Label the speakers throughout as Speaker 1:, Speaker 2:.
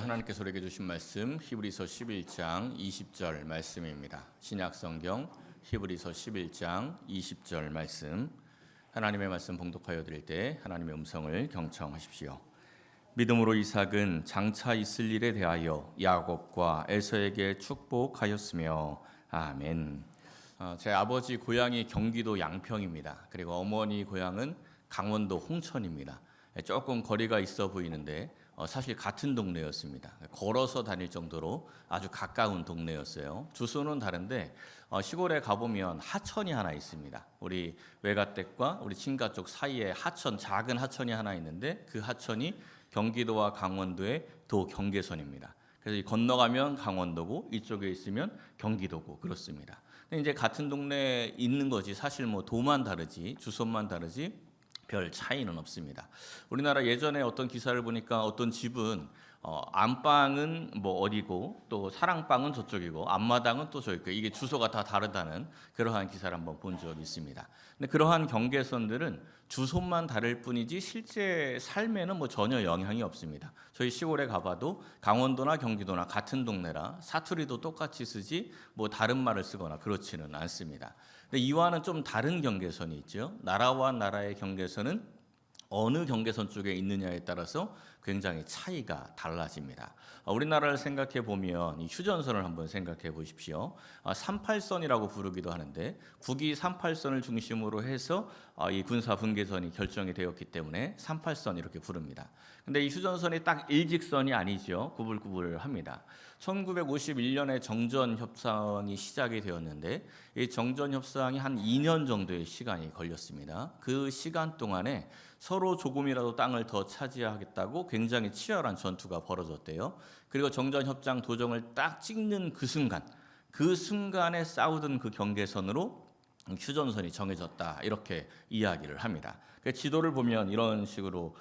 Speaker 1: 하나님께서 우리에게 주신 말씀 히브리서 11장 20절 말씀입니다. 신약성경 히브리서 11장 20절 말씀, 하나님의 말씀 봉독하여 드릴 때 하나님의 음성을 경청하십시오. 믿음으로 이삭은 장차 있을 일에 대하여 야곱과 에서에게 축복하였으며 아멘. 제 아버지 고향이 경기도 양평입니다. 그리고 어머니 고향은 강원도 홍천입니다. 조금 거리가 있어 보이는데 사실 같은 동네였습니다. 걸어서 다닐 정도로 아주 가까운 동네였어요. 주소는 다른데 시골에 가보면 하천이 하나 있습니다. 우리 외가댁과 우리 친가 쪽 사이에 하천, 작은 하천이 하나 있는데 그 하천이 경기도와 강원도의 도 경계선입니다. 그래서 건너가면 강원도고 이쪽에 있으면 경기도고 그렇습니다. 근데 이제 같은 동네에 있는 거지 사실 뭐 도만 다르지 주소만 다르지 별 차이는 없습니다. 우리나라 예전에 어떤 기사를 보니까 어떤 집은 안방은 뭐 어디고 또 사랑방은 저쪽이고 앞마당은 또 저기고 이게 주소가 다 다르다는 그러한 기사를 한번 본 적이 있습니다. 근데 그러한 경계선들은 주소만 다를 뿐이지 실제 삶에는 뭐 전혀 영향이 없습니다. 저희 시골에 가봐도 강원도나 경기도나 같은 동네라 사투리도 똑같이 쓰지 뭐 다른 말을 쓰거나 그렇지는 않습니다. 근데 이와는 좀 다른 경계선이 있죠. 나라와 나라의 경계선은 어느 경계선 쪽에 있느냐에 따라서 굉장히 차이가 달라집니다. 우리나라를 생각해 보면 이 휴전선을 한번 생각해 보십시오. 38선이라고 부르기도 하는데 국이 38선을 중심으로 해서 이 군사 분계선이 결정이 되었기 때문에 38선 이렇게 부릅니다. 근데 이 휴전선이 딱 일직선이 아니죠. 구불구불합니다. 1951년에 정전협상이 시작이 되었는데 이 정전협상이 한 2년 정도의 시간이 걸렸습니다. 그 시간 동안에 서로 조금이라도 땅을 더 차지하겠다고 굉장히 치열한 전투가 벌어졌대요. 그리고 정전협상 도정을 딱 찍는 그 순간에 싸우던 그 경계선으로 휴전선이 정해졌다 이렇게 이야기를 합니다. 지도를 보면 이런 식으로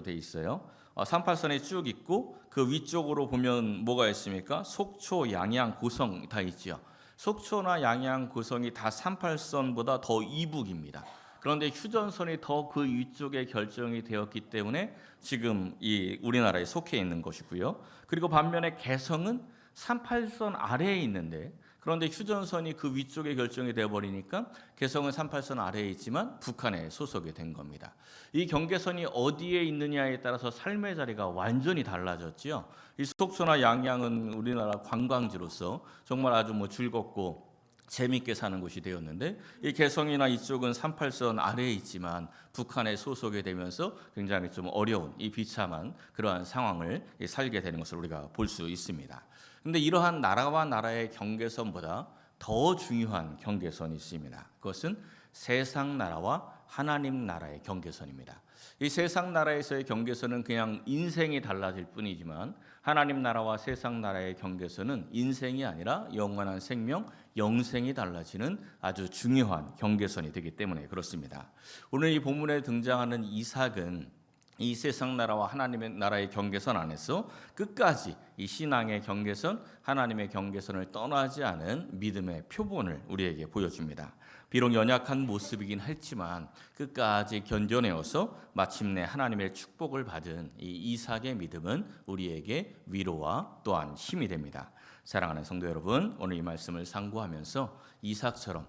Speaker 1: 돼 있어요. 38선이 쭉 있고 그 위쪽으로 보면 뭐가 있습니까? 속초, 양양, 고성 다 있죠. 속초나 양양, 고성이 다 38선보다 더 이북입니다. 그런데 휴전선이 더 그 위쪽에 결정이 되었기 때문에 지금 이 우리나라에 속해 있는 것이고요. 그리고 반면에 개성은 38선 아래에 있는데 그런데 휴전선이 그 위쪽에 결정이 되어버리니까 개성은 38선 아래에 있지만 북한에 소속이 된 겁니다. 이 경계선이 어디에 있느냐에 따라서 삶의 자리가 완전히 달라졌지요. 이 속초나 양양은 우리나라 관광지로서 정말 아주 즐겁고 재밌게 사는 곳이 되었는데 이 개성이나 이쪽은 38선 아래에 있지만 북한에 소속이 되면서 굉장히 좀 어려운 이 비참한 그러한 상황을 살게 되는 것을 우리가 볼 수 있습니다. 그런데 이러한 나라와 나라의 경계선보다 더 중요한 경계선이 있습니다. 그것은 세상 나라와 하나님 나라의 경계선입니다. 이 세상 나라에서의 경계선은 그냥 인생이 달라질 뿐이지만 하나님 나라와 세상 나라의 경계선은 인생이 아니라 영원한 생명, 영생이 달라지는 아주 중요한 경계선이 되기 때문에 그렇습니다. 오늘 이 본문에 등장하는 이삭은 이 세상 나라와 하나님의 나라의 경계선 안에서 끝까지 이 신앙의 경계선, 하나님의 경계선을 떠나지 않은 믿음의 표본을 우리에게 보여줍니다. 비록 연약한 모습이긴 했지만 끝까지 견뎌내어서 마침내 하나님의 축복을 받은 이 이삭의 믿음은 우리에게 위로와 또한 힘이 됩니다. 사랑하는 성도 여러분, 오늘 이 말씀을 상고하면서 이삭처럼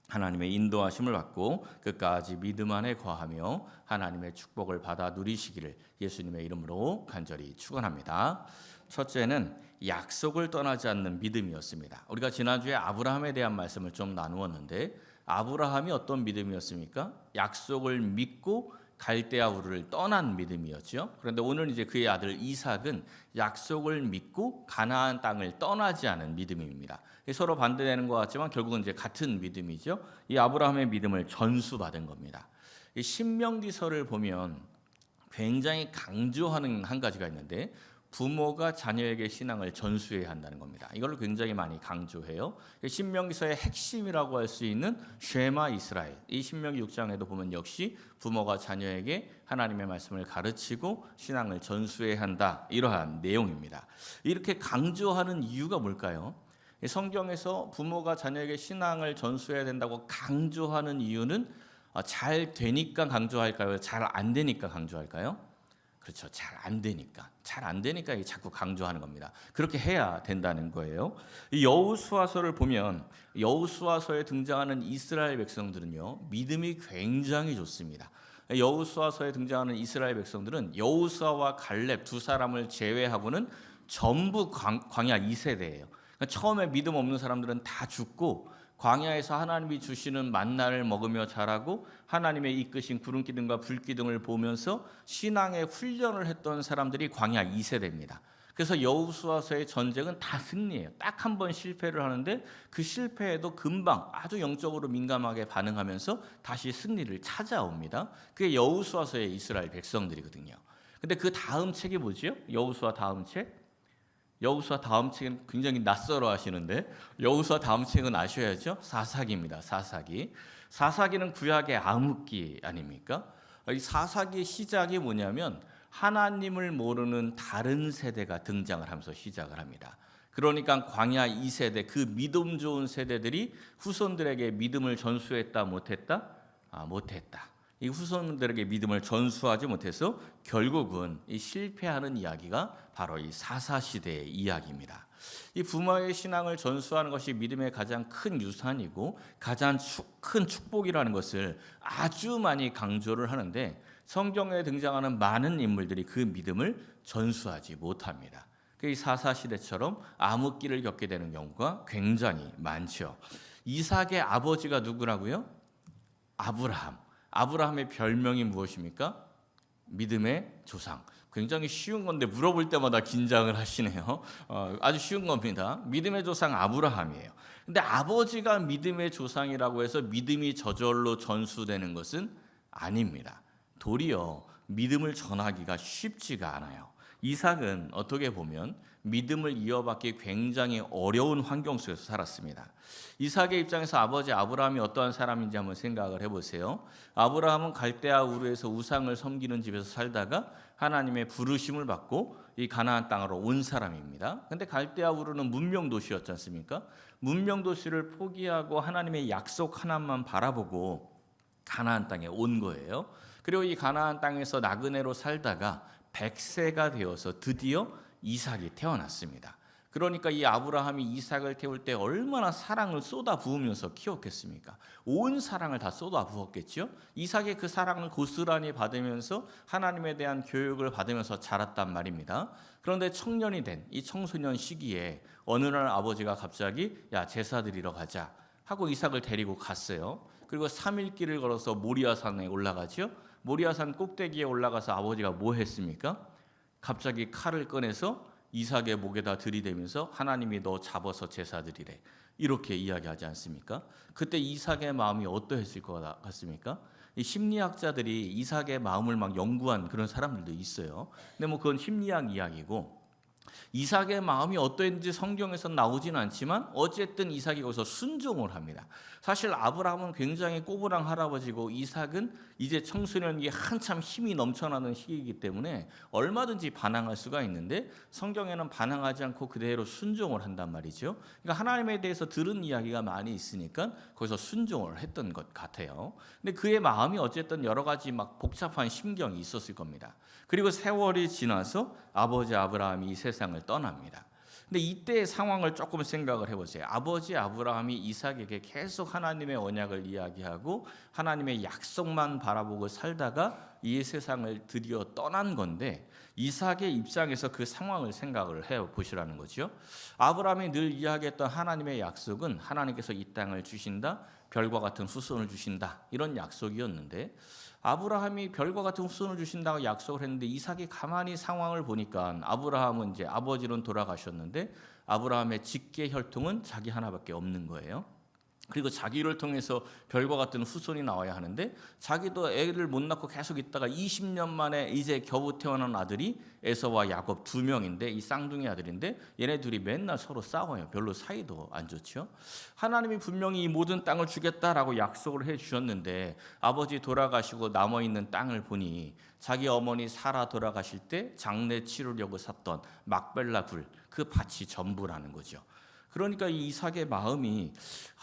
Speaker 1: 하나님의 인도하심을 받고 끝까지 믿음 안에 거하며 하나님의 축복을 받아 누리시기를 예수님의 이름으로 간절히 축원합니다. 첫째는 약속을 떠나지 않는 믿음이었습니다. 우리가 지난주에 아브라함에 대한 말씀을 좀 나누었는데 아브라함이 어떤 믿음이었습니까? 약속을 믿고 갈대아 우르를 떠난 믿음이었죠. 그런데 오늘 이제 그의 아들 이삭은 약속을 믿고 가나안 땅을 떠나지 않은 믿음입니다. 서로 반대되는 것 같지만 결국은 이제 같은 믿음이죠. 이 아브라함의 믿음을 전수받은 겁니다. 이 신명기서를 보면 굉장히 강조하는 한 가지가 있는데 부모가 자녀에게 신앙을 전수해야 한다는 겁니다. 이걸 굉장히 많이 강조해요. 신명기서의 핵심이라고 할 수 있는 쉐마 이스라엘. 이 신명기 6장에도 보면 역시 부모가 자녀에게 하나님의 말씀을 가르치고 신앙을 전수해야 한다. 이러한 내용입니다. 이렇게 강조하는 이유가 뭘까요? 성경에서 부모가 자녀에게 신앙을 전수해야 된다고 강조하는 이유는 잘 되니까 강조할까요? 잘 안 되니까 강조할까요? 그렇죠. 잘 안 되니까 이게 자꾸 강조하는 겁니다. 그렇게 해야 된다는 거예요. 이 여호수아서를 보면 여호수아서에 등장하는 이스라엘 백성들은요, 믿음이 굉장히 좋습니다. 여호수아서에 등장하는 이스라엘 백성들은 여호수아와 갈렙 두 사람을 제외하고는 전부 광야 2세대예요. 그러니까 처음에 믿음 없는 사람들은 다 죽고 광야에서 하나님이 주시는 만나를 먹으며 자라고 하나님의 이끄신 구름기둥과 불기둥을 보면서 신앙의 훈련을 했던 사람들이 광야 2세대입니다. 그래서 여호수아서의 전쟁은 다 승리해요. 딱 한 번 실패를 하는데 그 실패에도 금방 아주 영적으로 민감하게 반응하면서 다시 승리를 찾아옵니다. 그게 여호수아서의 이스라엘 백성들이거든요. 근데 그 다음 책이 뭐지요? 여호수아 다음 책? 여호수아 다음 책은 굉장히 낯설어 하시는데 여호수아 다음 책은 아셔야죠. 사사기입니다. 사사기는 구약의 암흑기 아닙니까? 이 사사기의 시작이 뭐냐면 하나님을 모르는 다른 세대가 등장을 하면서 시작을 합니다. 그러니까 광야 2세대 그 믿음 좋은 세대들이 후손들에게 믿음을 전수했다 못했다? 못했다. 이 후손들에게 믿음을 전수하지 못해서 결국은 이 실패하는 이야기가 바로 이 사사 시대의 이야기입니다. 이 부모의 신앙을 전수하는 것이 믿음의 가장 큰 유산이고 가장 큰 축복이라는 것을 아주 많이 강조를 하는데 성경에 등장하는 많은 인물들이 그 믿음을 전수하지 못합니다. 이 사사 시대처럼 암흑기를 겪게 되는 경우가 굉장히 많죠. 이삭의 아버지가 누구라고요? 아브라함의 별명이 무엇입니까? 믿음의 조상. 굉장히 쉬운 건데 물어볼 때마다 긴장을 하시네요. 아주 쉬운 겁니다. 믿음의 조상 아브라함이에요. 근데 아버지가 믿음의 조상이라고 해서 믿음이 저절로 전수되는 것은 아닙니다. 도리어 믿음을 전하기가 쉽지가 않아요. 이삭은 어떻게 보면 믿음을 이어받기 굉장히 어려운 환경 속에서 살았습니다. 이삭의 입장에서 아버지 아브라함이 어떠한 사람인지 한번 생각을 해보세요. 아브라함은 갈대아 우르에서 우상을 섬기는 집에서 살다가 하나님의 부르심을 받고 이 가나안 땅으로 온 사람입니다. 그런데 갈대아 우르는 문명 도시였지 않습니까? 문명 도시를 포기하고 하나님의 약속 하나만 바라보고 가나안 땅에 온 거예요. 그리고 이 가나안 땅에서 나그네로 살다가 100세가 되어서 드디어 이삭이 태어났습니다. 그러니까 이 아브라함이 이삭을 태울 때 얼마나 사랑을 쏟아 부으면서 키웠겠습니까? 온 사랑을 다 쏟아 부었겠죠. 이삭의 그 사랑을 고스란히 받으면서 하나님에 대한 교육을 받으면서 자랐단 말입니다. 그런데 청년이 된 이 청소년 시기에 어느 날 아버지가 갑자기 야 제사 드리러 가자 하고 이삭을 데리고 갔어요. 그리고 3일 길을 걸어서 모리아산에 올라가죠. 모리아산 꼭대기에 올라가서 아버지가 뭐 했습니까? 갑자기 칼을 꺼내서 이삭의 목에다 들이대면서 하나님이 너 잡아서 제사 드리래. 이렇게 이야기하지 않습니까? 그때 이삭의 마음이 어떠했을 것 같습니까? 이 심리학자들이 이삭의 마음을 막 연구한 그런 사람들도 있어요. 근데 뭐 그건 심리학 이야기고 이삭의 마음이 어떠했는지 성경에서 나오지는 않지만 어쨌든 이삭이 거기서 순종을 합니다. 사실 아브라함은 굉장히 꼬부랑 할아버지고 이삭은 이제 청소년기에 한참 힘이 넘쳐나는 시기이기 때문에 얼마든지 반항할 수가 있는데 성경에는 반항하지 않고 그대로 순종을 한단 말이죠. 그러니까 하나님에 대해서 들은 이야기가 많이 있으니까 거기서 순종을 했던 것 같아요. 근데 그의 마음이 어쨌든 여러 가지 막 복잡한 심경이 있었을 겁니다. 그리고 세월이 지나서 아버지 아브라함이 이 세상을 떠납니다. 근데 이때의 상황을 조금 생각을 해보세요. 아버지 아브라함이 이삭에게 계속 하나님의 언약을 이야기하고 하나님의 약속만 바라보고 살다가 이 세상을 드디어 떠난 건데 이삭의 입장에서 그 상황을 생각을 해보시라는 거죠. 아브라함이 늘 이야기했던 하나님의 약속은 하나님께서 이 땅을 주신다, 별과 같은 후손을 주신다 이런 약속이었는데 아브라함이 별과 같은 후손을 주신다고 약속을 했는데 이삭이 가만히 상황을 보니까 아브라함은 이제 아버지는 돌아가셨는데 아브라함의 직계 혈통은 자기 하나밖에 없는 거예요. 그리고 자기를 통해서 별과 같은 후손이 나와야 하는데 자기도 애를 못 낳고 계속 있다가 20년 만에 이제 겨우 태어난 아들이 에서와 야곱 2명인데 이 쌍둥이 아들인데 얘네 둘이 맨날 서로 싸워요. 별로 사이도 안 좋죠. 하나님이 분명히 이 모든 땅을 주겠다라고 약속을 해 주셨는데 아버지 돌아가시고 남아있는 땅을 보니 자기 어머니 사라 돌아가실 때 장례 치르려고 샀던 막벨라 굴 그 밭이 전부라는 거죠. 그러니까 이 이삭의 마음이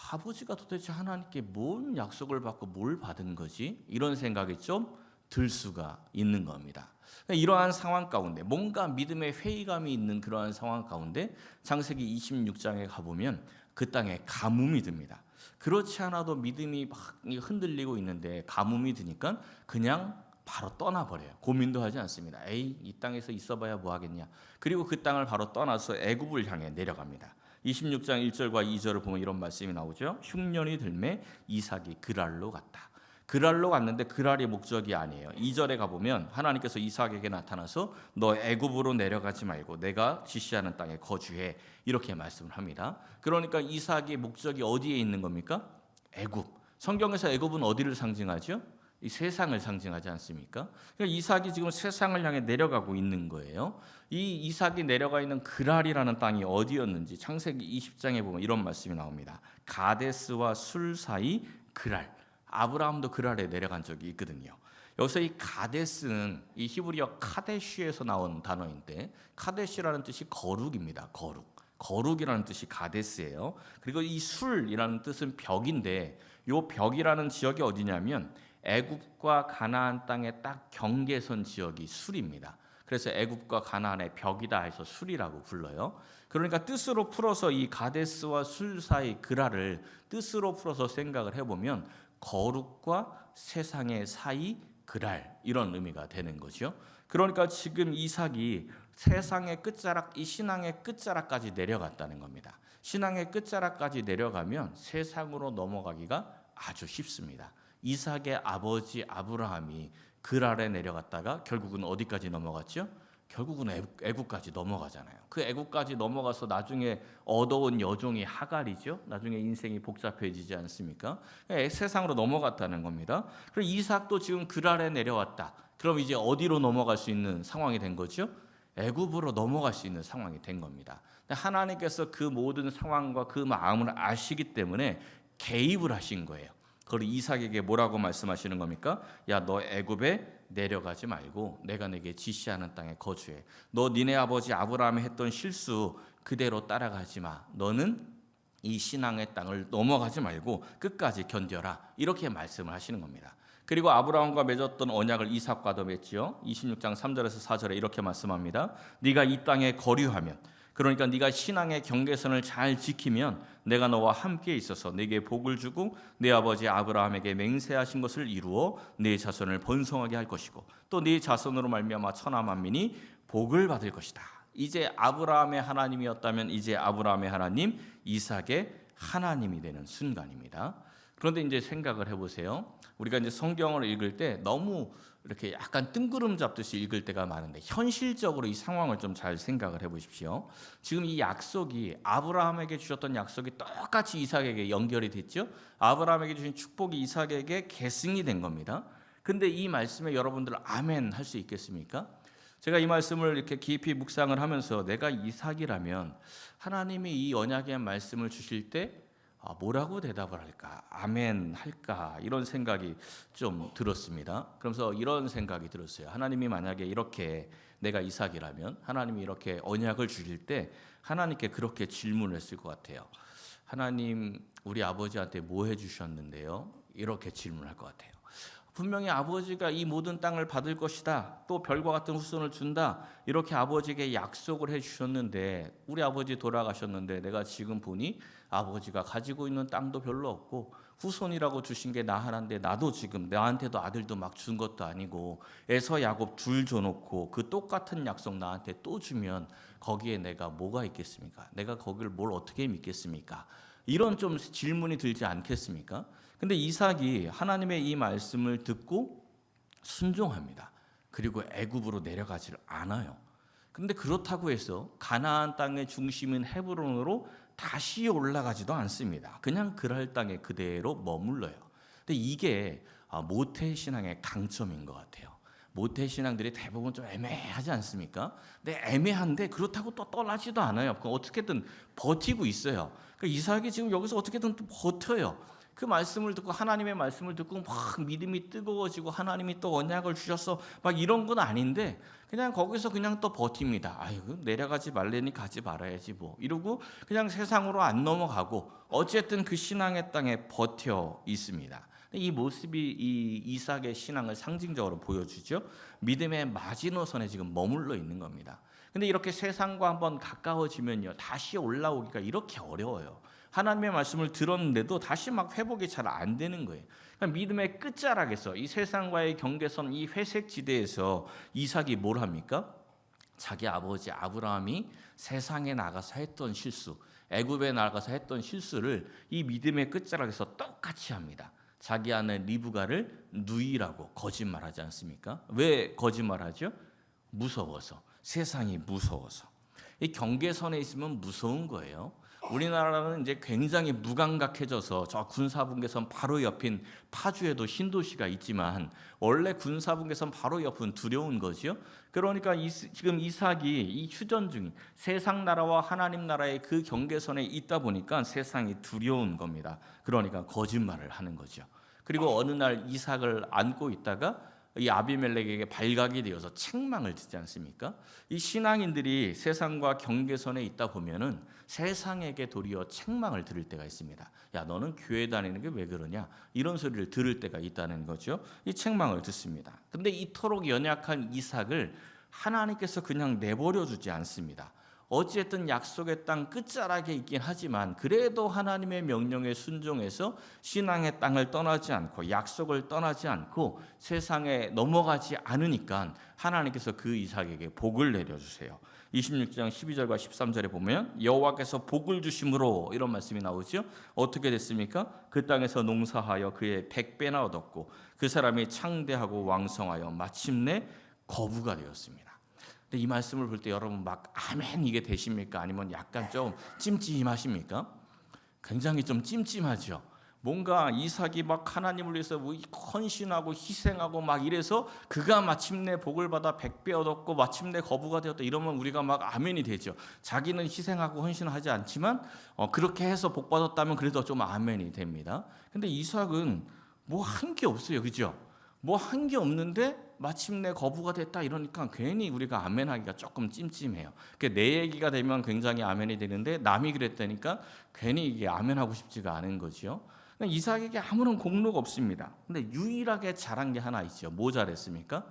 Speaker 1: 아버지가 도대체 하나님께 뭔 약속을 받고 뭘 받은 거지? 이런 생각이 좀 들 수가 있는 겁니다. 이러한 상황 가운데 뭔가 믿음의 회의감이 있는 그러한 상황 가운데 창세기 26장에 가보면 그 땅에 가뭄이 듭니다. 그렇지 않아도 믿음이 막 흔들리고 있는데 가뭄이 드니까 그냥 바로 떠나버려요. 고민도 하지 않습니다. 에이, 이 땅에서 있어봐야 뭐하겠냐. 그리고 그 땅을 바로 떠나서 애굽을 향해 내려갑니다. 26장 1절과 2절을 보면 이런 말씀이 나오죠. 흉년이 들매 이삭이 그랄로 갔다. 그랄로 갔는데 그랄이 목적이 아니에요. 2절에 가보면 하나님께서 이삭에게 나타나서 너 애굽으로 내려가지 말고 내가 지시하는 땅에 거주해, 이렇게 말씀을 합니다. 그러니까 이삭의 목적이 어디에 있는 겁니까? 애굽. 성경에서 애굽은 어디를 상징하죠? 이 세상을 상징하지 않습니까? 그러니까 이삭이 지금 세상을 향해 내려가고 있는 거예요. 이 이삭이 내려가 있는 그랄이라는 땅이 어디였는지 창세기 20장에 보면 이런 말씀이 나옵니다. 가데스와 술 사이 그랄. 아브라함도 그랄에 내려간 적이 있거든요. 여기서 이 가데스는 이 히브리어 카데시에서 나온 단어인데, 카데시라는 뜻이 거룩입니다. 거룩이라는 뜻이 가데스예요. 그리고 이 술이라는 뜻은 벽인데, 이 벽이라는 지역이 어디냐면 애굽과 가나안 땅의 딱 경계선 지역이 술입니다. 그래서 애굽과 가나안의 벽이다 해서 술이라고 불러요. 그러니까 뜻으로 풀어서 이 가데스와 술 사이 그랄을 뜻으로 풀어서 생각을 해보면 거룩과 세상의 사이 그랄, 이런 의미가 되는 거죠. 그러니까 지금 이삭이 세상의 끝자락, 이 신앙의 끝자락까지 내려갔다는 겁니다. 신앙의 끝자락까지 내려가면 세상으로 넘어가기가 아주 쉽습니다. 이삭의 아버지 아브라함이 그랄에 내려갔다가 결국은 어디까지 넘어갔죠? 결국은 애굽까지 넘어가잖아요. 그 애굽까지 넘어가서 나중에 얻어온 여종이 하갈이죠. 나중에 인생이 복잡해지지 않습니까? 세상으로 넘어갔다는 겁니다. 그리고 이삭도 지금 그랄에 내려왔다. 그럼 이제 어디로 넘어갈 수 있는 상황이 된 거죠? 애굽으로 넘어갈 수 있는 상황이 된 겁니다. 하나님께서 그 모든 상황과 그 마음을 아시기 때문에 개입을 하신 거예요. 그리고 이삭에게 뭐라고 말씀하시는 겁니까? 야, 너 애굽에 내려가지 말고 내가 내게 지시하는 땅에 거주해. 너 니네 아버지 아브라함이 했던 실수 그대로 따라가지 마. 너는 이 신앙의 땅을 넘어가지 말고 끝까지 견뎌라. 이렇게 말씀을 하시는 겁니다. 그리고 아브라함과 맺었던 언약을 이삭과도 맺지요. 26장 3절에서 4절에 이렇게 말씀합니다. 네가 이 땅에 거류하면, 그러니까 네가 신앙의 경계선을 잘 지키면 내가 너와 함께 있어서 네게 복을 주고 네 아버지 아브라함에게 맹세하신 것을 이루어 네 자손을 번성하게 할 것이고 또 네 자손으로 말미암아 천하 만민이 복을 받을 것이다. 이제 아브라함의 하나님이었다면 이제 아브라함의 하나님, 이삭의 하나님이 되는 순간입니다. 그런데 이제 생각을 해보세요. 우리가 이제 성경을 읽을 때 너무 이렇게 약간 뜬구름 잡듯이 읽을 때가 많은데 현실적으로 이 상황을 좀 잘 생각을 해보십시오. 지금 이 약속이 아브라함에게 주셨던 약속이 똑같이 이삭에게 연결이 됐죠. 아브라함에게 주신 축복이 이삭에게 계승이 된 겁니다. 근데 이 말씀에 여러분들 아멘 할 수 있겠습니까? 제가 이 말씀을 이렇게 깊이 묵상을 하면서 내가 이삭이라면 하나님이 이 언약의 말씀을 주실 때 뭐라고 대답을 할까? 아멘 할까? 이런 생각이 좀 들었습니다. 그러면서 이런 생각이 들었어요. 하나님이 만약에 이렇게 내가 이삭이라면 하나님이 이렇게 언약을 주실 때 하나님께 그렇게 질문을 했을 것 같아요. 하나님, 우리 아버지한테 뭐 해주셨는데요? 이렇게 질문할 것 같아요. 분명히 아버지가 이 모든 땅을 받을 것이다, 또 별과 같은 후손을 준다, 이렇게 아버지에게 약속을 해주셨는데 우리 아버지 돌아가셨는데 내가 지금 보니 아버지가 가지고 있는 땅도 별로 없고 후손이라고 주신 게 나 하나인데 나도 지금 나한테도 아들도 막 준 것도 아니고 에서 야곱 둘 줘놓고 그 똑같은 약속 나한테 또 주면 거기에 내가 뭐가 있겠습니까? 내가 거기를 뭘 어떻게 믿겠습니까? 이런 좀 질문이 들지 않겠습니까? 근데 이삭이 하나님의 이 말씀을 듣고 순종합니다. 그리고 애굽으로 내려가지를 않아요. 근데 그렇다고 해서 가나안 땅의 중심인 헤브론으로 다시 올라가지도 않습니다. 그냥 그랄 땅에 그대로 머물러요. 근데 이게 모태신앙의 강점인 것 같아요. 모태신앙들이 대부분 좀 애매하지 않습니까? 근데 애매한데 그렇다고 또 떠나지도 않아요. 어떻게든 버티고 있어요. 그러니까 이삭이 지금 여기서 어떻게든 또 버텨요. 그 말씀을 듣고 하나님의 말씀을 듣고 막 믿음이 뜨거워지고 하나님이 또 언약을 주셨어 막 이런 건 아닌데 그냥 거기서 그냥 또 버팁니다. 아이고 내려가지 말래니 가지 말아야지 뭐 이러고 그냥 세상으로 안 넘어가고 어쨌든 그 신앙의 땅에 버텨 있습니다. 이 모습이 이 이삭의 신앙을 상징적으로 보여주죠. 믿음의 마지노선에 지금 머물러 있는 겁니다. 근데 이렇게 세상과 한번 가까워지면요, 다시 올라오기가 이렇게 어려워요. 하나님의 말씀을 들었는데도 다시 막 회복이 잘 안 되는 거예요. 그러니까 믿음의 끝자락에서 이 세상과의 경계선, 이 회색 지대에서 이삭이 뭘 합니까? 자기 아버지 아브라함이 세상에 나가서 했던 실수, 애굽에 나가서 했던 실수를 이 믿음의 끝자락에서 똑같이 합니다. 자기 아내 리브가를 누이라고 거짓말하지 않습니까? 왜 거짓말하죠? 무서워서, 세상이 무서워서. 이 경계선에 있으면 무서운 거예요. 우리나라는 이제 굉장히 무감각해져서 저 군사분계선 바로 옆인 파주에도 신도시가 있지만 원래 군사분계선 바로 옆은 두려운 거죠. 그러니까 지금 이삭이 이 휴전 중인 세상 나라와 하나님 나라의 그 경계선에 있다 보니까 세상이 두려운 겁니다. 그러니까 거짓말을 하는 거죠. 그리고 어느 날 이삭을 안고 있다가 이 아비멜렉에게 발각이 되어서 책망을 듣지 않습니까? 이 신앙인들이 세상과 경계선에 있다 보면은 세상에게 도리어 책망을 들을 때가 있습니다. 야, 너는 교회 다니는 게 왜 그러냐? 이런 소리를 들을 때가 있다는 거죠. 이 책망을 듣습니다. 근데 이토록 연약한 이삭을 하나님께서 그냥 내버려 주지 않습니다. 어찌됐든 약속의 땅 끝자락에 있긴 하지만 그래도 하나님의 명령에 순종해서 신앙의 땅을 떠나지 않고 약속을 떠나지 않고 세상에 넘어가지 않으니까 하나님께서 그 이삭에게 복을 내려주세요. 26장 12절과 13절에 보면 여호와께서 복을 주심으로 이런 말씀이 나오죠. 어떻게 됐습니까? 그 땅에서 농사하여 그의 100배나 얻었고 그 사람이 창대하고 왕성하여 마침내 거부가 되었습니다. 이 말씀을 볼 때 여러분 막 아멘 이게 되십니까? 아니면 약간 좀 찜찜하십니까? 굉장히 좀 찜찜하죠. 뭔가 이삭이 막 하나님을 위해서 헌신하고 희생하고 막 이래서 그가 마침내 복을 받아 100배 얻었고 마침내 거부가 되었다 이러면 우리가 막 아멘이 되죠. 자기는 희생하고 헌신하지 않지만 그렇게 해서 복 받았다면 그래도 좀 아멘이 됩니다. 근데 이삭은 뭐 한 게 없어요. 그죠? 뭐 한 게 없는데 마침내 거부가 됐다 이러니까 괜히 우리가 아멘하기가 조금 찜찜해요. 내 얘기가 되면 굉장히 아멘이 되는데 남이 그랬다니까 괜히 이게 아멘하고 싶지가 않은 거죠. 이삭에게 아무런 공로가 없습니다. 근데 유일하게 잘한 게 하나 있죠. 뭐 잘했습니까?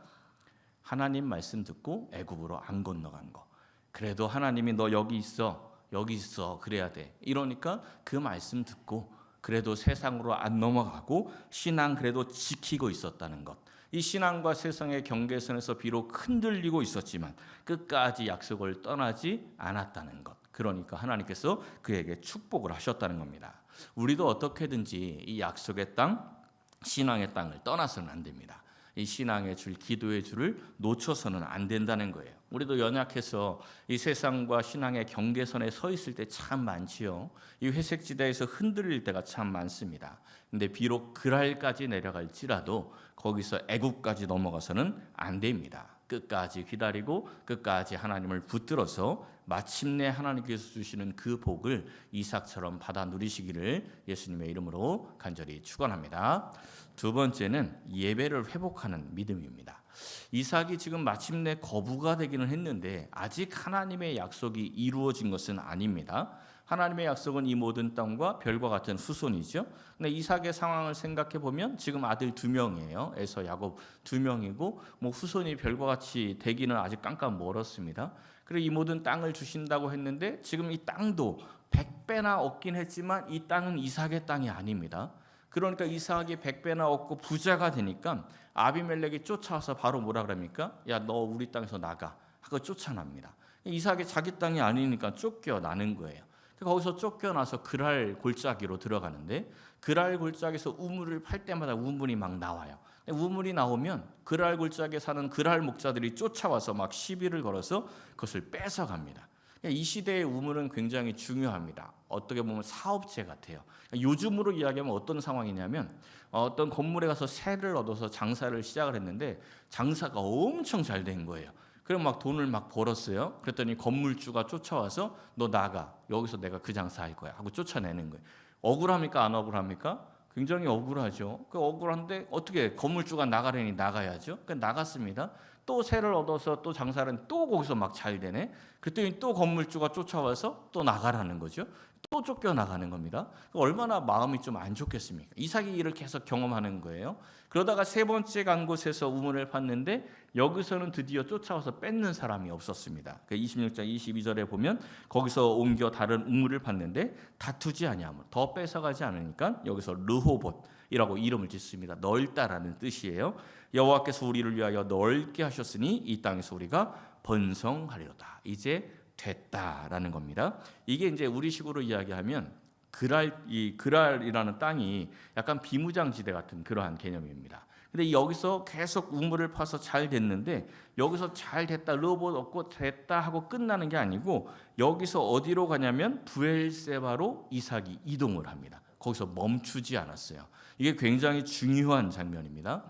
Speaker 1: 하나님 말씀 듣고 애굽으로 안 건너간 거. 그래도 하나님이 너 여기 있어, 여기 있어 그래야 돼. 이러니까 그 말씀 듣고 그래도 세상으로 안 넘어가고 신앙 그래도 지키고 있었다는 것. 이 신앙과 세상의 경계선에서 비록 흔들리고 있었지만 끝까지 약속을 떠나지 않았다는 것. 그러니까 하나님께서 그에게 축복을 하셨다는 겁니다. 우리도 어떻게든지 이 약속의 땅, 신앙의 땅을 떠나서는 안 됩니다. 이 신앙의 줄, 기도의 줄을 놓쳐서는 안 된다는 거예요. 우리도 연약해서 이 세상과 신앙의 경계선에 서 있을 때 참 많지요. 이 회색 지대에서 흔들릴 때가 참 많습니다. 근데 비록 그랄까지 내려갈지라도 거기서 애굽까지 넘어가서는 안 됩니다. 끝까지 기다리고 끝까지 하나님을 붙들어서 마침내 하나님께서 주시는 그 복을 이삭처럼 받아 누리시기를 예수님의 이름으로 간절히 축원합니다. 두 번째는 예배를 회복하는 믿음입니다. 이삭이 지금 마침내 거부가 되기는 했는데 아직 하나님의 약속이 이루어진 것은 아닙니다. 하나님의 약속은 이 모든 땅과 별과 같은 후손이죠. 근데 이삭의 상황을 생각해 보면 지금 아들 2명이에요. 에서 야곱 2명이고 뭐 후손이 별과 같이 되기는 아직 깜깜 멀었습니다. 그리고 이 모든 땅을 주신다고 했는데 지금 이 땅도 100배나 얻긴 했지만 이 땅은 이삭의 땅이 아닙니다. 그러니까 이삭이 100배나 얻고 부자가 되니까 아비멜렉이 쫓아와서 바로 뭐라 그럽니까? 야, 너 우리 땅에서 나가 하고 쫓아납니다. 이삭이 자기 땅이 아니니까 쫓겨나는 거예요. 거기서 쫓겨나서 그랄 골짜기로 들어가는데 그랄 골짜기에서 우물을 팔 때마다 우물이 막 나와요. 우물이 나오면 그랄 골짜기에 사는 그랄 목자들이 쫓아와서 막 시비를 걸어서 그것을 뺏어갑니다. 이 시대의 우물은 굉장히 중요합니다. 어떻게 보면 사업체 같아요. 요즘으로 이야기하면 어떤 상황이냐면 어떤 건물에 가서 세를 얻어서 장사를 시작을 했는데 장사가 엄청 잘 된 거예요. 그럼 막 돈을 막 벌었어요. 그랬더니 건물주가 쫓아와서 너 나가. 여기서 내가 그 장사 할 거야 하고 쫓아내는 거예요. 억울합니까? 안 억울합니까? 굉장히 억울하죠. 그 억울한데 어떻게 건물주가 나가려니 나가야죠. 그 나갔습니다. 또 새를 얻어서 또 장사는 또 거기서 막 잘 되네. 그랬더니 또 건물주가 쫓아와서 또 나가라는 거죠. 또 쫓겨나가는 겁니다. 얼마나 마음이 좀 안 좋겠습니까? 이삭이 이를 계속 경험하는 거예요. 그러다가 세 번째 간 곳에서 우물을 팠는데 여기서는 드디어 쫓아와서 뺏는 사람이 없었습니다. 26장 22절에 보면 거기서 옮겨 다른 우물을 팠는데 다투지 아니하므로 더 뺏어가지 않으니까 여기서 르호봇이라고 이름을 짓습니다. 넓다라는 뜻이에요. 여호와께서 우리를 위하여 넓게 하셨으니 이 땅에서 우리가 번성하리로다. 이제 됐다라는 겁니다. 이게 이제 우리식으로 이야기하면 그랄이라는 땅이 약간 비무장지대 같은 그러한 개념입니다. 근데 여기서 계속 우물을 파서 잘 됐는데 여기서 잘 됐다, 르호봇 얻고 됐다 하고 끝나는 게 아니고 여기서 어디로 가냐면 브엘세바로 이삭이 이동을 합니다. 거기서 멈추지 않았어요. 이게 굉장히 중요한 장면입니다.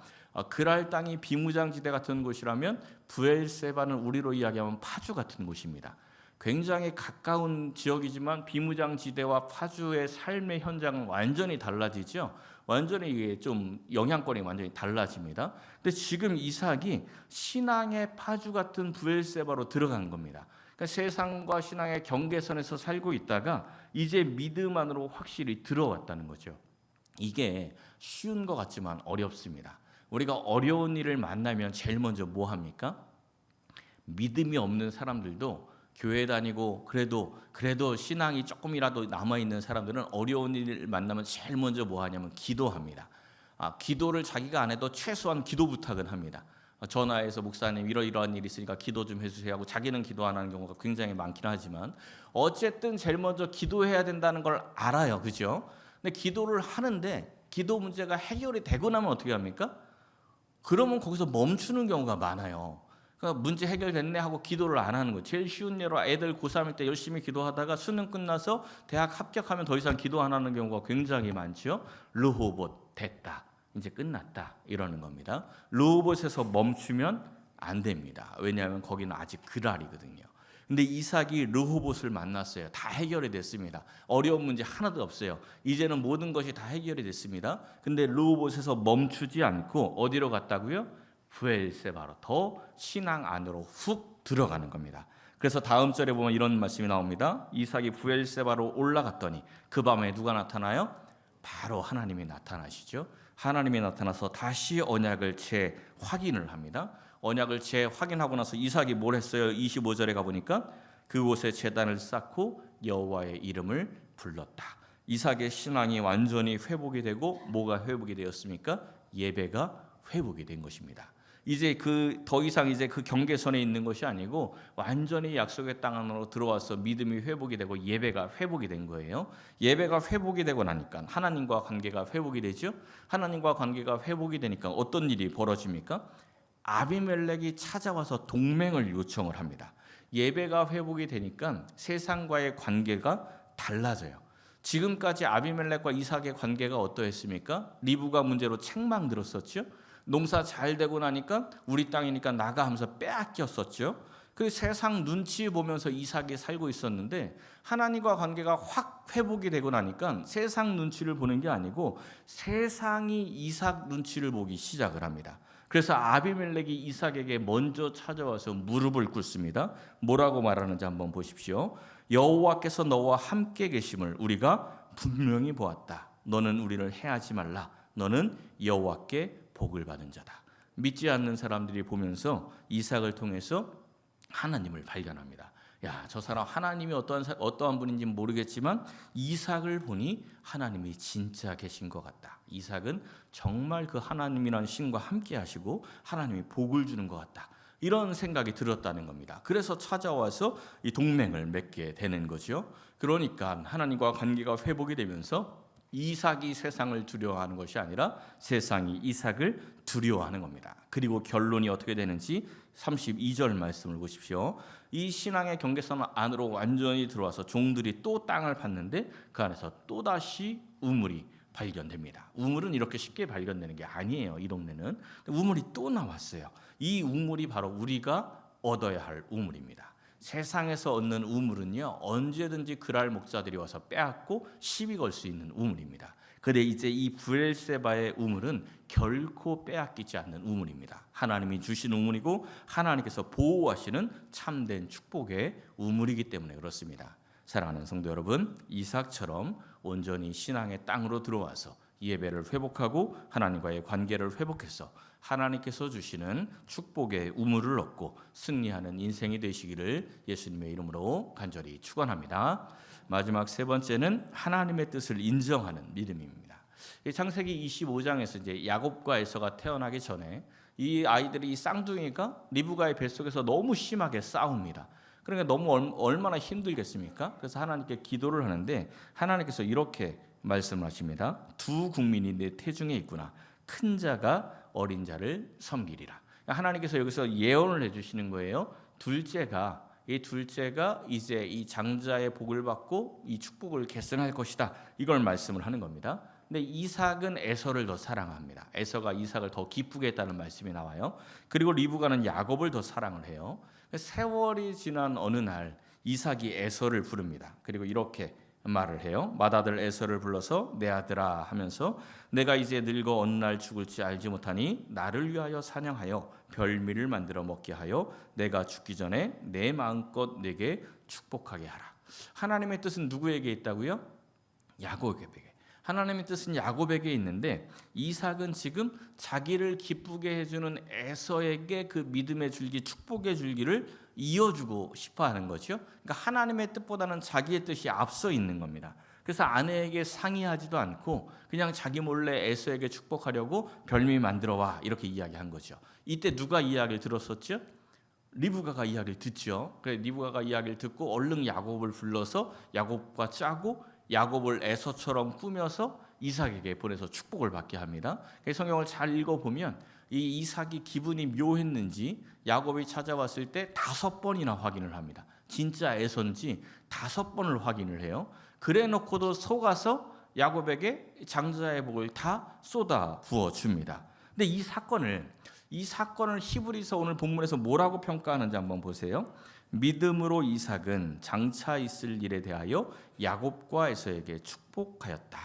Speaker 1: 그랄 땅이 비무장지대 같은 곳이라면 브엘세바는 우리로 이야기하면 파주 같은 곳입니다. 굉장히 가까운 지역이지만 비무장지대와 파주의 삶의 현장은 완전히 달라지죠. 완전히 이게 좀 영향권이 완전히 달라집니다. 근데 지금 이삭이 신앙의 파주 같은 브엘세바로 들어간 겁니다. 그러니까 세상과 신앙의 경계선에서 살고 있다가 이제 믿음 안으로 확실히 들어왔다는 거죠. 이게 쉬운 것 같지만 어렵습니다. 우리가 어려운 일을 만나면 제일 먼저 뭐 합니까? 믿음이 없는 사람들도 교회 다니고 그래도 신앙이 조금이라도 남아있는 사람들은 어려운 일을 만나면 제일 먼저 뭐 하냐면 기도합니다. 기도를 자기가 안 해도 최소한 기도 부탁은 합니다. 전화해서 목사님 이러이러한 일이 있으니까 기도 좀 해주세요 하고 자기는 기도 안 하는 경우가 굉장히 많긴 하지만 어쨌든 제일 먼저 기도해야 된다는 걸 알아요. 그죠? 근데 기도를 하는데 기도 문제가 해결이 되고 나면 어떻게 합니까? 그러면 거기서 멈추는 경우가 많아요. 그러니까 문제 해결됐네 하고 기도를 안 하는 거예요. 제일 쉬운 예로 애들 고3일 때 열심히 기도하다가 수능 끝나서 대학 합격하면 더 이상 기도 안 하는 경우가 굉장히 많죠. 르호봇 됐다. 이제 끝났다. 이러는 겁니다. 르호봇에서 멈추면 안 됩니다. 왜냐하면 거기는 아직 그랄이거든요. 근데 이삭이 르호봇을 만났어요. 다 해결이 됐습니다. 어려운 문제 하나도 없어요. 이제는 모든 것이 다 해결이 됐습니다. 근데 르호봇에서 멈추지 않고 어디로 갔다고요? 브엘세바로 더 신앙 안으로 훅 들어가는 겁니다. 그래서 다음 절에 보면 이런 말씀이 나옵니다. 이삭이 브엘세바로 올라갔더니 그 밤에 누가 나타나요? 바로 하나님이 나타나시죠. 하나님이 나타나서 다시 언약을 재확인을 합니다. 언약을 재확인하고 나서 이삭이 뭘 했어요? 25절에 가보니까 그곳에 제단을 쌓고 여호와의 이름을 불렀다. 이삭의 신앙이 완전히 회복이 되고 뭐가 회복이 되었습니까? 예배가 회복이 된 것입니다. 이제 더 이상 이제 그 경계선에 있는 것이 아니고 완전히 약속의 땅 안으로 들어와서 믿음이 회복이 되고 예배가 회복이 된 거예요. 예배가 회복이 되고 나니까 하나님과 관계가 회복이 되죠. 하나님과 관계가 회복이 되니까 어떤 일이 벌어집니까? 아비멜렉이 찾아와서 동맹을 요청을 합니다. 예배가 회복이 되니까 세상과의 관계가 달라져요. 지금까지 아비멜렉과 이삭의 관계가 어떠했습니까? 리브가 문제로 책망 들었었죠. 농사 잘 되고 나니까 우리 땅이니까 나가 하면서 빼앗겼었죠. 그 세상 눈치 보면서 이삭이 살고 있었는데 하나님과 관계가 확 회복이 되고 나니까 세상 눈치를 보는 게 아니고 세상이 이삭 눈치를 보기 시작을 합니다. 그래서 아비멜렉이 이삭에게 먼저 찾아와서 무릎을 꿇습니다. 뭐라고 말하는지 한번 보십시오. 여호와께서 너와 함께 계심을 우리가 분명히 보았다. 너는 우리를 해하지 말라. 너는 여호와께 복을 받은 자다. 믿지 않는 사람들이 보면서 이삭을 통해서 하나님을 발견합니다. 야, 저 사람 하나님이 어떠한 분인지 모르겠지만 이삭을 보니 하나님이 진짜 계신 것 같다. 이삭은 정말 그 하나님이라는 신과 함께 하시고 하나님이 복을 주는 것 같다. 이런 생각이 들었다는 겁니다. 그래서 찾아와서 이 동맹을 맺게 되는 거죠. 그러니까 하나님과 관계가 회복이 되면서 이삭이 세상을 두려워하는 것이 아니라 세상이 이삭을 두려워하는 겁니다. 그리고 결론이 어떻게 되는지 32절 말씀을 보십시오. 이 신앙의 경계선 안으로 완전히 들어와서 종들이 또 땅을 팠는데 그 안에서 또다시 우물이 발견됩니다. 우물은 이렇게 쉽게 발견되는 게 아니에요. 이 동네는. 우물이 또 나왔어요. 이 우물이 바로 우리가 얻어야 할 우물입니다. 세상에서 얻는 우물은요 언제든지 그랄 목자들이 와서 빼앗고 시비 걸 수 있는 우물입니다. 그런데 이제 이 브엘세바의 우물은 결코 빼앗기지 않는 우물입니다. 하나님이 주신 우물이고 하나님께서 보호하시는 참된 축복의 우물이기 때문에 그렇습니다. 사랑하는 성도 여러분, 이삭처럼 온전히 신앙의 땅으로 들어와서 예배를 회복하고 하나님과의 관계를 회복해서 하나님께서 주시는 축복의 우물을 얻고 승리하는 인생이 되시기를 예수님의 이름으로 간절히 축원합니다. 마지막 세 번째는 하나님의 뜻을 인정하는 믿음입니다. 창세기 25장에서 이제 야곱과 에서가 태어나기 전에 이 아이들이, 이 쌍둥이가 리브가의 뱃속에서 너무 심하게 싸웁니다. 그러니까 너무 얼마나 힘들겠습니까? 그래서 하나님께 기도를 하는데 하나님께서 이렇게 말씀하십니다. 두 국민이 내 태중에 있구나. 큰 자가 어린 자를 섬기리라. 하나님께서 여기서 예언을 해주시는 거예요. 이 둘째가 이제 이 장자의 복을 받고 이 축복을 계승할 것이다. 이걸 말씀을 하는 겁니다. 근데 이삭은 에서를 더 사랑합니다. 에서가 이삭을 더 기쁘게 했다는 말씀이 나와요. 그리고 리브가는 야곱을 더 사랑을 해요. 세월이 지난 어느 날 이삭이 에서를 부릅니다. 그리고 이렇게 말을 해요. 맏아들 에서를 불러서 내 아들아 하면서 내가 이제 늙어 어느 날 죽을지 알지 못하니 나를 위하여 사냥하여 별미를 만들어 먹게 하여 내가 죽기 전에 내 마음껏 내게 축복하게 하라. 하나님의 뜻은 누구에게 있다고요? 야곱에게. 하나님의 뜻은 야곱에게 있는데 이삭은 지금 자기를 기쁘게 해주는 에서에게 그 믿음의 줄기, 축복의 줄기를 이어주고 싶어하는 거죠. 그러니까 하나님의 뜻보다는 자기의 뜻이 앞서 있는 겁니다. 그래서 아내에게 상의하지도 않고 그냥 자기 몰래 에서에게 축복하려고 별미 만들어 와 이렇게 이야기한 거죠. 이때 누가 이야기를 들었었죠? 리브가가 이야기를 듣죠. 그래 리브가가 이야기를 듣고 얼른 야곱을 불러서 야곱과 짜고 야곱을 에서처럼 꾸며서 이삭에게 보내서 축복을 받게 합니다. 성경을 잘 읽어보면 이 이삭이 기분이 묘했는지 야곱이 찾아왔을 때 5번이나 확인을 합니다. 진짜 에서인지 5번을 확인을 해요. 그래 놓고도 속아서 야곱에게 장자의 복을 다 쏟아 부어줍니다. 근데 이 사건을 히브리서 오늘 본문에서 뭐라고 평가하는지 한번 보세요. 믿음으로 이삭은 장차 있을 일에 대하여 야곱과 에서에게 축복하였다.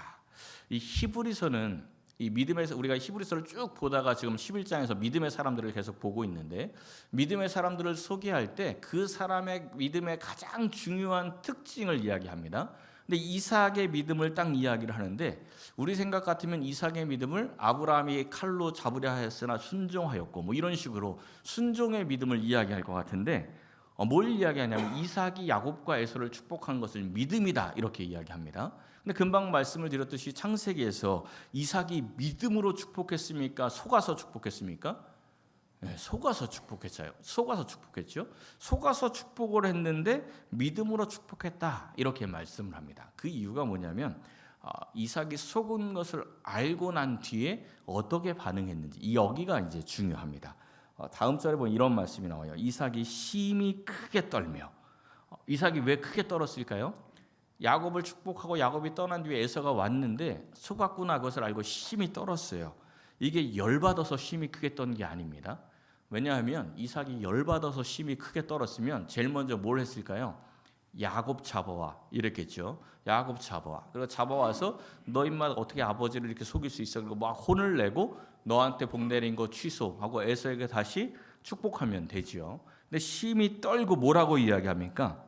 Speaker 1: 이 히브리서는 이 믿음에서 우리가 히브리서를 쭉 보다가 지금 11장에서 믿음의 사람들을 계속 보고 있는데 믿음의 사람들을 소개할 때 그 사람의 믿음의 가장 중요한 특징을 이야기합니다. 근데 이삭의 믿음을 딱 이야기를 하는데 우리 생각 같으면 이삭의 믿음을 아브라함이 칼로 잡으려 하였으나 순종하였고 뭐 이런 식으로 순종의 믿음을 이야기할 것 같은데 뭘 이야기하냐면 이삭이 야곱과 에서를 축복한 것을 믿음이다 이렇게 이야기합니다. 근데 금방 말씀을 드렸듯이 창세기에서 이삭이 믿음으로 축복했습니까? 속아서 축복했습니까? 네, 속아서 축복했죠. 속아서 축복을 했는데 믿음으로 축복했다 이렇게 말씀을 합니다. 그 이유가 뭐냐면 이삭이 속은 것을 알고 난 뒤에 어떻게 반응했는지 여기가 이제 중요합니다. 다음 절에 보면 이런 말씀이 나와요. 이삭이 심히 크게 떨며. 이삭이 왜 크게 떨었을까요? 야곱을 축복하고 야곱이 떠난 뒤에 에서가 왔는데 속았구나 그것을 알고 심히 떨었어요. 이게 열받아서 심히 크게 떤 게 아닙니다. 왜냐하면 이삭이 열받아서 심히 크게 떨었으면 제일 먼저 뭘 했을까요? 야곱 잡아와 이랬겠죠. 야곱 잡아와. 그리고 잡아와서 너 인마 어떻게 아버지를 이렇게 속일 수 있어? 그리고 막 혼을 내고 너한테 복 내린 거 취소하고 에서에게 다시 축복하면 되지요. 근데 심히 떨고 뭐라고 이야기합니까?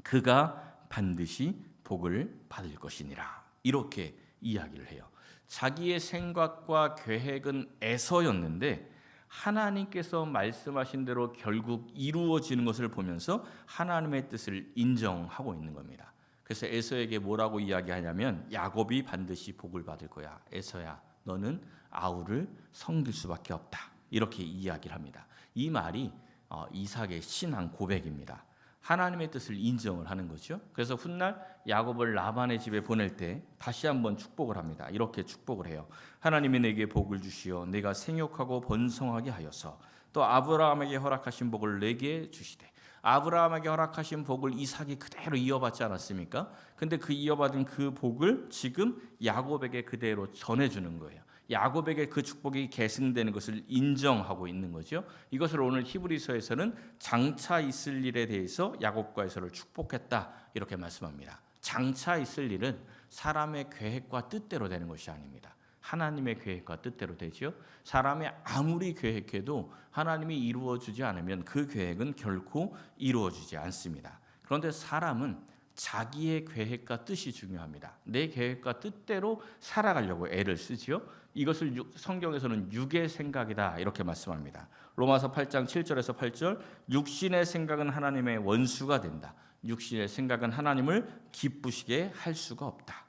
Speaker 1: 그가 반드시 복을 받을 것이니라. 이렇게 이야기를 해요. 자기의 생각과 계획은 에서였는데 하나님께서 말씀하신 대로 결국 이루어지는 것을 보면서 하나님의 뜻을 인정하고 있는 겁니다. 그래서 에서에게 뭐라고 이야기하냐면 야곱이 반드시 복을 받을 거야. 에서야 너는 아우를 섬길 수밖에 없다. 이렇게 이야기를 합니다. 이 말이 이삭의 신앙 고백입니다. 하나님의 뜻을 인정을 하는 거죠. 그래서 훗날 야곱을 라반의 집에 보낼 때 다시 한번 축복을 합니다. 이렇게 축복을 해요. 하나님이 내게 복을 주시어 내가 생육하고 번성하게 하여서 또 아브라함에게 허락하신 복을 내게 주시되 아브라함에게 허락하신 복을 이삭이 그대로 이어받지 않았습니까? 근데 그 이어받은 그 복을 지금 야곱에게 그대로 전해주는 거예요. 야곱에게 그 축복이 계승되는 것을 인정하고 있는 거죠. 이것을 오늘 히브리서에서는 장차 있을 일에 대해서 야곱과 에서를 축복했다 이렇게 말씀합니다. 장차 있을 일은 사람의 계획과 뜻대로 되는 것이 아닙니다. 하나님의 계획과 뜻대로 되죠. 사람이 아무리 계획해도 하나님이 이루어주지 않으면 그 계획은 결코 이루어지지 않습니다. 그런데 사람은 자기의 계획과 뜻이 중요합니다. 내 계획과 뜻대로 살아가려고 애를 쓰지요. 이것을 성경에서는 육의 생각이다 이렇게 말씀합니다. 로마서 8장 7절에서 8절, 육신의 생각은 하나님의 원수가 된다. 육신의 생각은 하나님을 기쁘시게 할 수가 없다.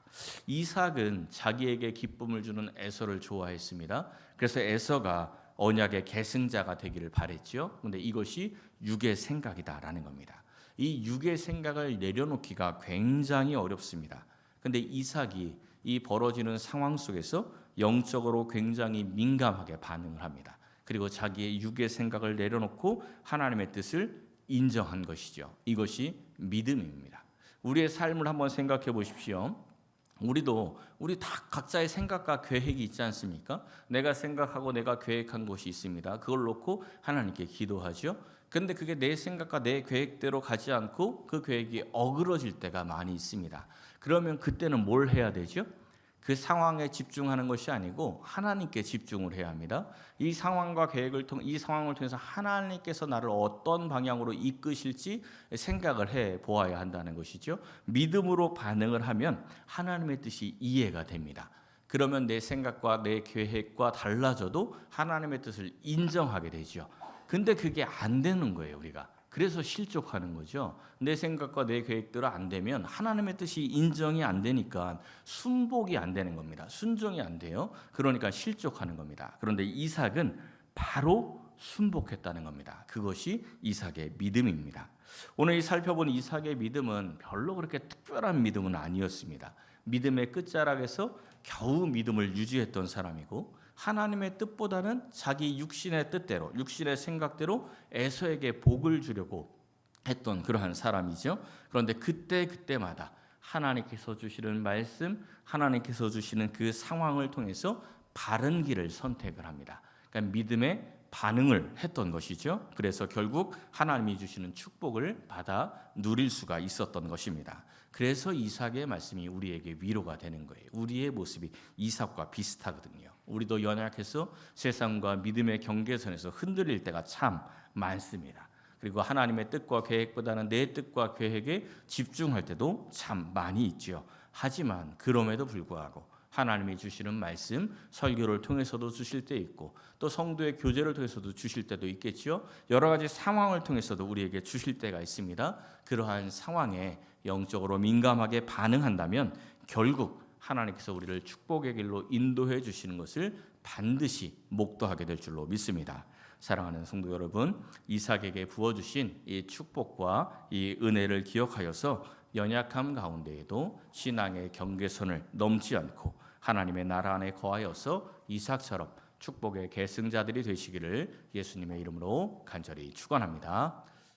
Speaker 1: 이삭은 자기에게 기쁨을 주는 에서를 좋아했습니다. 그래서 에서가 언약의 계승자가 되기를 바랬죠. 그런데 이것이 육의 생각이다라는 겁니다. 이 육의 생각을 내려놓기가 굉장히 어렵습니다. 그런데 이삭이 이 벌어지는 상황 속에서 영적으로 굉장히 민감하게 반응을 합니다. 그리고 자기의 육의 생각을 내려놓고 하나님의 뜻을 인정한 것이죠. 이것이 믿음입니다. 우리의 삶을 한번 생각해 보십시오. 우리 다 각자의 생각과 계획이 있지 않습니까? 내가 생각하고 내가 계획한 것이 있습니다. 그걸 놓고 하나님께 기도하죠. 그런데 그게 내 생각과 내 계획대로 가지 않고 그 계획이 어그러질 때가 많이 있습니다. 그러면 그때는 뭘 해야 되죠? 그 상황에 집중하는 것이 아니고 하나님께 집중을 해야 합니다. 이 상황과 이 상황을 통해서 하나님께서 나를 어떤 방향으로 이끄실지 생각을 해 보아야 한다는 것이죠. 믿음으로 반응을 하면 하나님의 뜻이 이해가 됩니다. 그러면 내 생각과 내 계획과 달라져도 하나님의 뜻을 인정하게 되죠. 근데 그게 안 되는 거예요, 우리가. 그래서 실족하는 거죠. 내 생각과 내 계획대로 안 되면 하나님의 뜻이 인정이 안 되니까 순복이 안 되는 겁니다. 순종이 안 돼요. 그러니까 실족하는 겁니다. 그런데 이삭은 바로 순복했다는 겁니다. 그것이 이삭의 믿음입니다. 오늘 살펴본 이삭의 믿음은 별로 그렇게 특별한 믿음은 아니었습니다. 믿음의 끝자락에서 겨우 믿음을 유지했던 사람이고 하나님의 뜻보다는 자기 육신의 뜻대로, 육신의 생각대로 에서에게 복을 주려고 했던 그러한 사람이죠. 그런데 그때마다 하나님께서 주시는 말씀, 하나님께서 주시는 그 상황을 통해서 바른 길을 선택을 합니다. 그러니까 믿음의 반응을 했던 것이죠. 그래서 결국 하나님이 주시는 축복을 받아 누릴 수가 있었던 것입니다. 그래서 이삭의 말씀이 우리에게 위로가 되는 거예요. 우리의 모습이 이삭과 비슷하거든요. 우리도 연약해서 세상과 믿음의 경계선에서 흔들릴 때가 참 많습니다. 그리고 하나님의 뜻과 계획보다는 내 뜻과 계획에 집중할 때도 참 많이 있죠. 하지만 그럼에도 불구하고 하나님이 주시는 말씀, 설교를 통해서도 주실 때 있고 또 성도의 교제를 통해서도 주실 때도 있겠죠. 여러 가지 상황을 통해서도 우리에게 주실 때가 있습니다. 그러한 상황에 영적으로 민감하게 반응한다면 결국 하나님께서 우리를 축복의 길로 인도해 주시는 것을 반드시 목도하게 될 줄로 믿습니다. 사랑하는 성도 여러분, 이삭에게 부어주신 이 축복과 이 은혜를 기억하여서 연약함 가운데에도 신앙의 경계선을 넘지 않고 하나님의 나라 안에 거하여서 이삭처럼 축복의 계승자들이 되시기를 예수님의 이름으로 간절히 축원합니다.